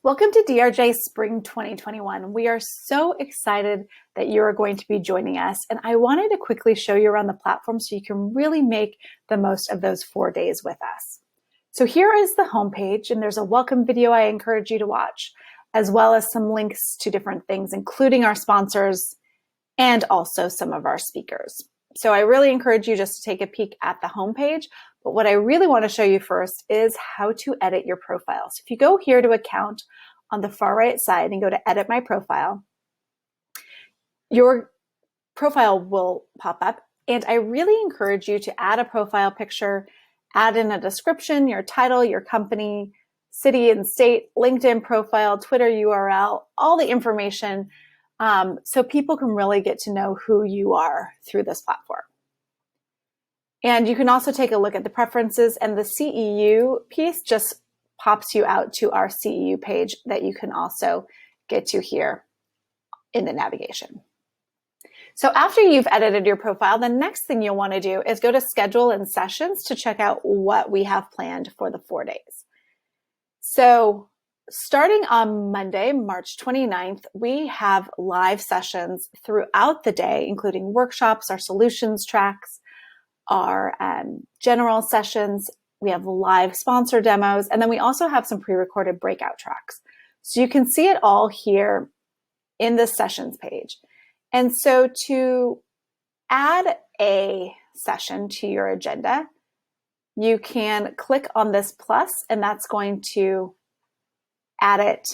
Welcome to DRJ Spring 2021. We are so excited that you are going to be joining us, and I wanted to quickly show you around the platform so you can really make the most of those 4 days with us. So here is the homepage, and there's a welcome video I encourage you to watch, as well as some links to different things, including our sponsors and also some of our speakers. So I really encourage you just to take a peek at the homepage. But what I really want to show you first is how to edit your profile. So if you go here to account on the far right side and go to edit my profile, your profile will pop up. And I really encourage you to add a profile picture, add in a description, your title, your company, city and state, LinkedIn profile, Twitter URL, all the information so people can really get to know who you are through this platform. And you can also take a look at the preferences, and the CEU piece just pops you out to our CEU page that you can also get to here in the navigation. So after you've edited your profile, the next thing you'll want to do is go to schedule and sessions to check out what we have planned for the 4 days. So starting on Monday, March 29th, we have live sessions throughout the day, including workshops, our solutions tracks, our general sessions. We have live sponsor demos, and then we also have some pre-recorded breakout tracks. So you can see it all here in the sessions page. And so to add a session to your agenda, you can click on this plus, and that's going to add it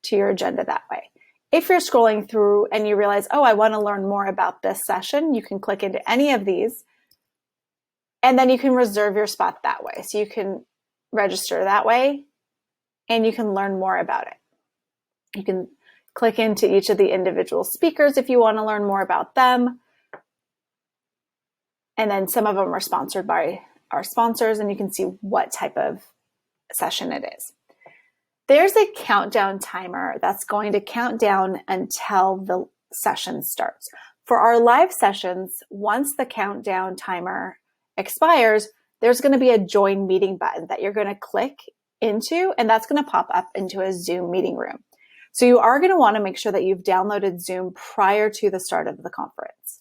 to your agenda that way. If you're scrolling through and you realize, oh, I want to learn more about this session, you can click into any of these, and then you can reserve your spot that way. So you can register that way, and you can learn more about it. You can click into each of the individual speakers if you want to learn more about them. And then some of them are sponsored by our sponsors, and you can see what type of session it is. There's a countdown timer that's going to count down until the session starts. For our live sessions, once the countdown timer expires, there's going to be a join meeting button that you're going to click into, and that's going to pop up into a Zoom meeting room. So you are going to want to make sure that you've downloaded Zoom prior to the start of the conference.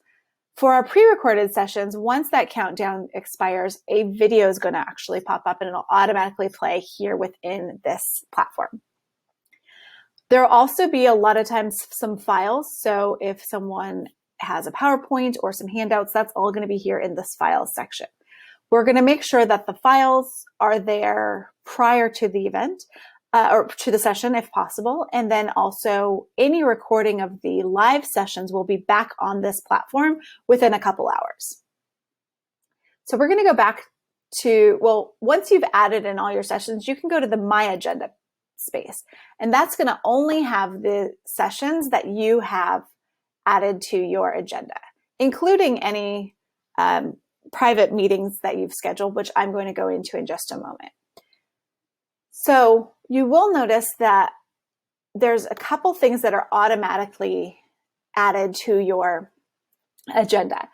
For our pre-recorded sessions, once that countdown expires, a video is going to actually pop up, and it'll automatically play here within this platform. There'll also be a lot of times some files. So if someone has a PowerPoint or some handouts, that's all going to be here in this files section. We're going to make sure that the files are there prior to the event or to the session if possible. And then also any recording of the live sessions will be back on this platform within a couple hours. So we're going to go back to, well, once you've added in all your sessions, you can go to the My Agenda space. And that's going to only have the sessions that you have added to your agenda, including any private meetings that you've scheduled, which I'm going to go into in just a moment. So you will notice that there's a couple things that are automatically added to your agenda.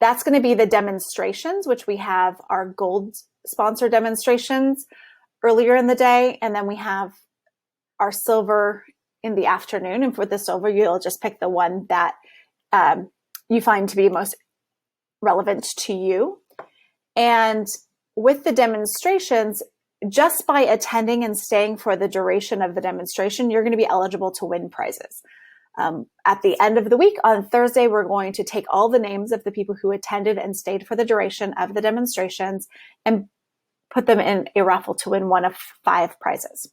That's going to be the demonstrations, which we have our gold sponsor demonstrations earlier in the day, and then we have our silver in the afternoon. And for the silver, you'll just pick the one that you find to be most relevant to you. And with the demonstrations, just by attending and staying for the duration of the demonstration, you're going to be eligible to win prizes. At the end of the week, on Thursday, we're going to take all the names of the people who attended and stayed for the duration of the demonstrations and put them in a raffle to win one of 5 prizes.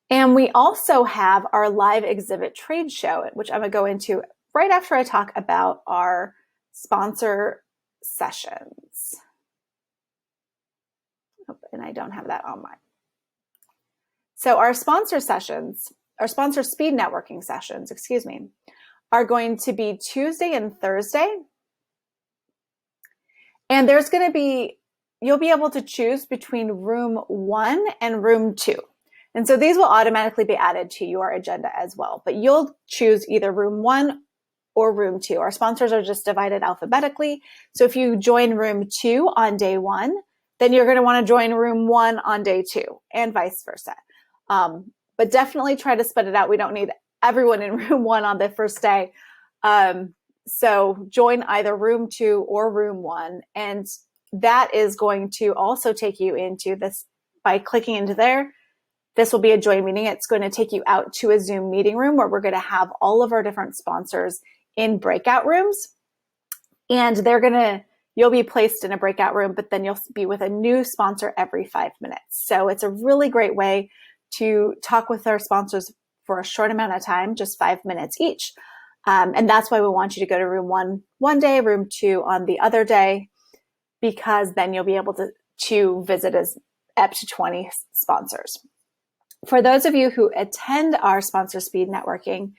And we also have our live exhibit trade show, which I'm going to go into right after I talk about our sponsor sessions. Oh, and I don't have that on mine. So our sponsor sessions, our sponsor speed networking sessions, are going to be Tuesday and Thursday. And there's going to be, you'll be able to choose between room 1 and room 2. And so these will automatically be added to your agenda as well, but you'll choose either room 1 or room 2. Our sponsors are just divided alphabetically. So if you join room 2 on day 1, then you're going to want to join room 1 on day 2 and vice versa. But definitely try to spread it out. We don't need everyone in room 1 on the first day. So join either room 2 or room 1. And that is going to also take you into this by clicking into there. This will be a join meeting. It's going to take you out to a Zoom meeting room where we're going to have all of our different sponsors in breakout rooms. And you'll be placed in a breakout room, but then you'll be with a new sponsor every 5 minutes. So it's a really great way to talk with our sponsors for a short amount of time, just 5 minutes each. And that's why we want you to go to room 1 one day, room 2 on the other day, because then you'll be able to visit as up to 20 sponsors. For those of you who attend our sponsor speed networking,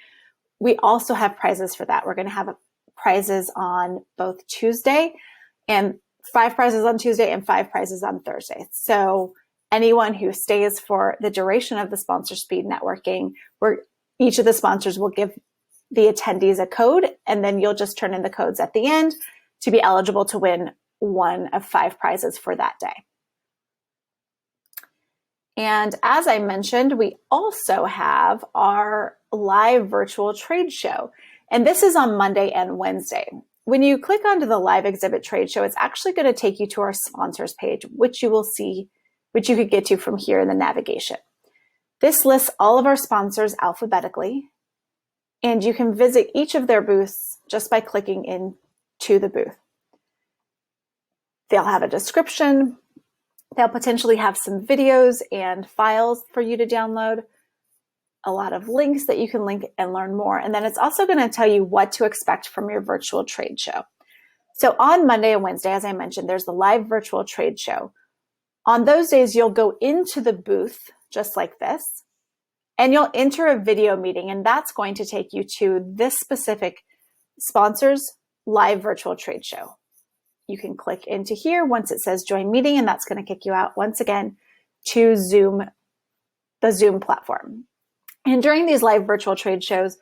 we also have prizes for that. We're going to have prizes on both Tuesday, and 5 prizes on Tuesday and 5 prizes on Thursday. So anyone who stays for the duration of the sponsor speed networking, where each of the sponsors will give the attendees a code, and then you'll just turn in the codes at the end to be eligible to win one of 5 prizes for that day. And as I mentioned, we also have our live virtual trade show. And this is on Monday and Wednesday. When you click onto the live exhibit trade show, it's actually going to take you to our sponsors page, which you will see, which you could get to from here in the navigation. This lists all of our sponsors alphabetically, and you can visit each of their booths just by clicking into the booth. They'll have a description. They'll potentially have some videos and files for you to download, a lot of links that you can link and learn more. And then it's also going to tell you what to expect from your virtual trade show. So on Monday and Wednesday, as I mentioned, there's the live virtual trade show. On those days, you'll go into the booth just like this, and you'll enter a video meeting, and that's going to take you to this specific sponsor's live virtual trade show. You can click into here once it says join meeting, and that's going to kick you out once again to Zoom, the Zoom platform. And during these live virtual trade shows,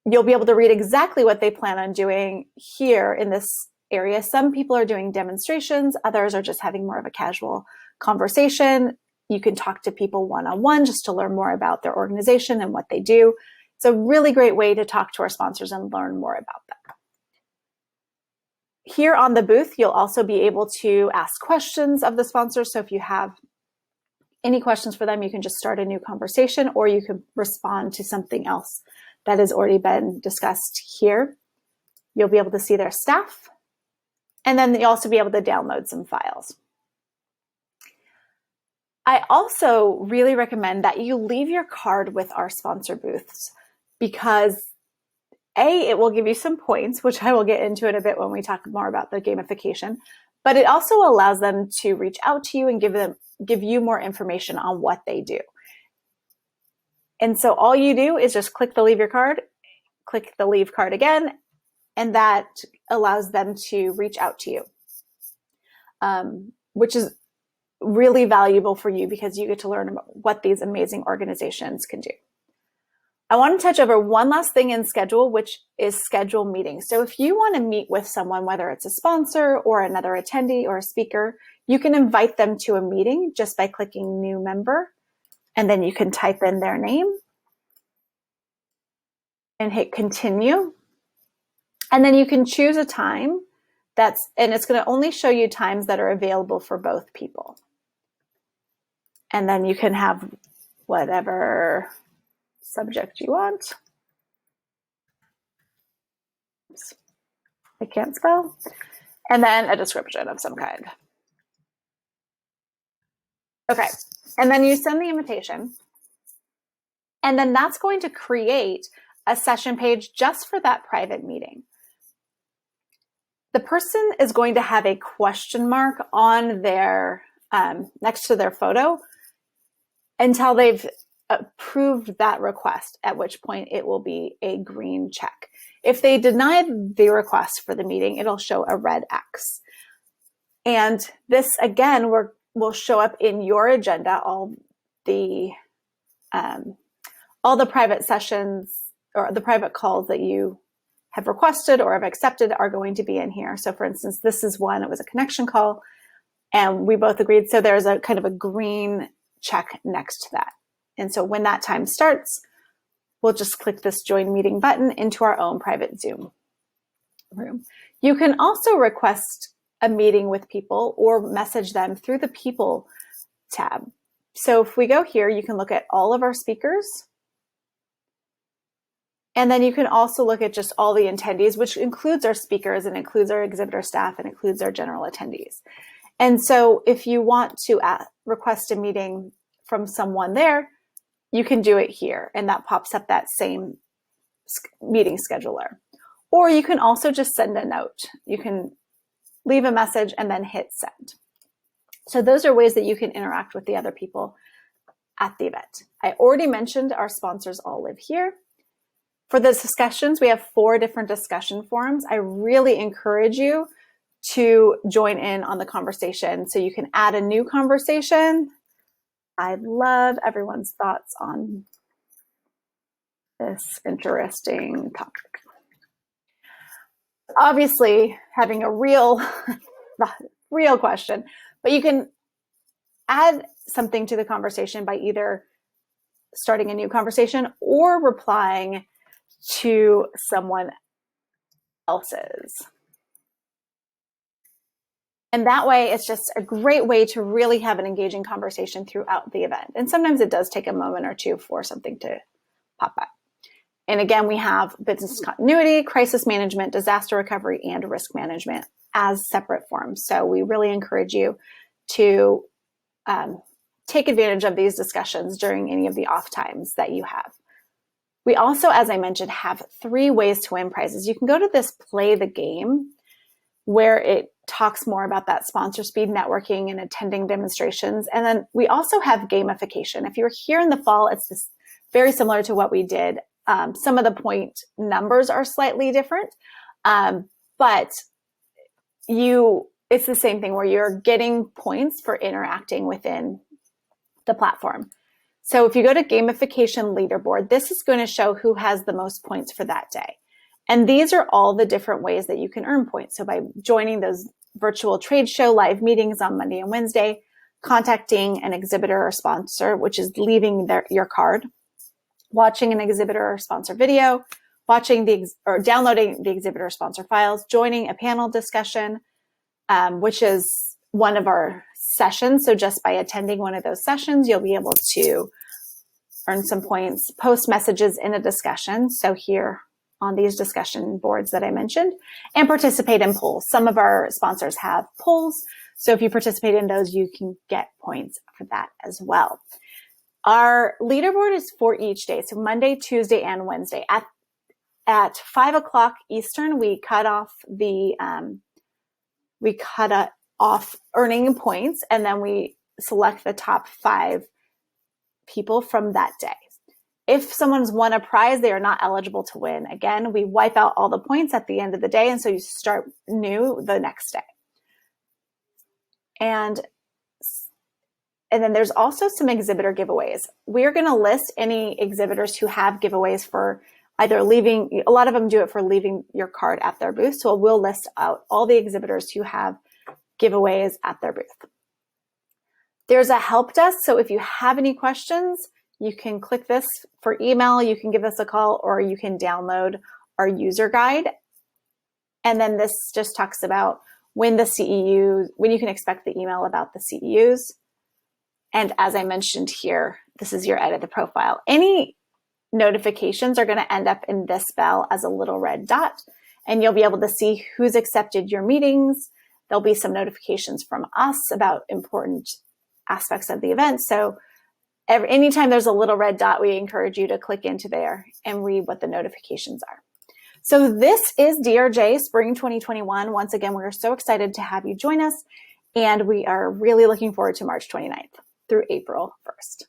you'll be able to read exactly what they plan on doing here in this area. Some people are doing demonstrations, others are just having more of a casual conversation. You can talk to people one-on-one just to learn more about their organization and what they do. It's a really great way to talk to our sponsors and learn more about them. Here on the booth, you'll also be able to ask questions of the sponsors. So if you have any questions for them, you can just start a new conversation, or you can respond to something else that has already been discussed here. You'll be able to see their staff, and then you'll also be able to download some files. I also really recommend that you leave your card with our sponsor booths, because it will give you some points, which I will get into in a bit when we talk more about the gamification, but it also allows them to reach out to you and give you more information on what they do. And so all you do is just click the leave your card, click the leave card again, and that allows them to reach out to you, which is really valuable for you because you get to learn about what these amazing organizations can do. I want to touch over one last thing in schedule, which is schedule meetings. So if you want to meet with someone, whether it's a sponsor or another attendee or a speaker, you can invite them to a meeting just by clicking new member, and then you can type in their name and hit continue. And then you can choose a time and it's going to only show you times that are available for both people. And then you can have whatever subject you want. Oops, I can't spell. And then a description of some kind. Okay, and then you send the invitation, and then that's going to create a session page just for that private meeting. The person is going to have a question mark on their next to their photo until they've approved that request, at which point it will be a green check. If they denied the request for the meeting, it'll show a red X. And this, again, will show up in your agenda. All the private sessions or the private calls that you have requested or have accepted are going to be in here. So for instance, this is one, it was a connection call and we both agreed. So there's a kind of a green check next to that. And so when that time starts, we'll just click this join meeting button into our own private Zoom room. You can also request a meeting with people or message them through the people tab. So if we go here, you can look at all of our speakers. And then you can also look at just all the attendees, which includes our speakers and includes our exhibitor staff and includes our general attendees. And so if you want to request a meeting from someone there, you can do it here. And that pops up that same meeting scheduler. Or you can also just send a note. You can leave a message and then hit send. So those are ways that you can interact with the other people at the event. I already mentioned our sponsors all live here. For the discussions, we have 4 different discussion forums. I really encourage you to join in on the conversation. So you can add a new conversation. I'd love everyone's thoughts on this interesting topic. Obviously, having a real question, but you can add something to the conversation by either starting a new conversation or replying to someone else's. And that way, it's just a great way to really have an engaging conversation throughout the event. And sometimes it does take a moment or two for something to pop up. And again, we have business continuity, crisis management, disaster recovery, and risk management as separate forms. So we really encourage you to take advantage of these discussions during any of the off times that you have. We also, as I mentioned, have 3 ways to win prizes. You can go to this Play the Game, where it talks more about that sponsor speed networking and attending demonstrations. And then we also have gamification. If you're here in the fall, it's this very similar to what we did. Some of the point numbers are slightly different, but it's the same thing where you're getting points for interacting within the platform. So if you go to gamification leaderboard, this is going to show who has the most points for that day. And these are all the different ways that you can earn points. So by joining those virtual trade show live meetings on Monday and Wednesday, contacting an exhibitor or sponsor, which is leaving your card, watching an exhibitor or sponsor video, downloading the exhibitor sponsor files, joining a panel discussion, which is one of our sessions. So just by attending one of those sessions, you'll be able to earn some points, post messages in a discussion. So here on these discussion boards that I mentioned, and participate in polls. Some of our sponsors have polls. So if you participate in those, you can get points for that as well. Our leaderboard is for each day. So Monday, Tuesday, and Wednesday. At 5 o'clock Eastern, we cut off earning points, and then we select the top 5 people from that day. If someone's won a prize, they are not eligible to win. Again, we wipe out all the points at the end of the day, and so you start new the next day. And then there's also some exhibitor giveaways. We're going to list any exhibitors who have giveaways for either leaving. A lot of them do it for leaving your card at their booth. So we'll list out all the exhibitors who have giveaways at their booth. There's a help desk. So if you have any questions, you can click this for email. You can give us a call, or you can download our user guide. And then this just talks about when you can expect the email about the CEUs. And as I mentioned here, this is your edit the profile. Any notifications are going to end up in this bell as a little red dot, and you'll be able to see who's accepted your meetings. There'll be some notifications from us about important aspects of the event. So anytime there's a little red dot, we encourage you to click into there and read what the notifications are. So this is DRJ Spring 2021. Once again, we're so excited to have you join us, and we are really looking forward to March 29th through April 1st.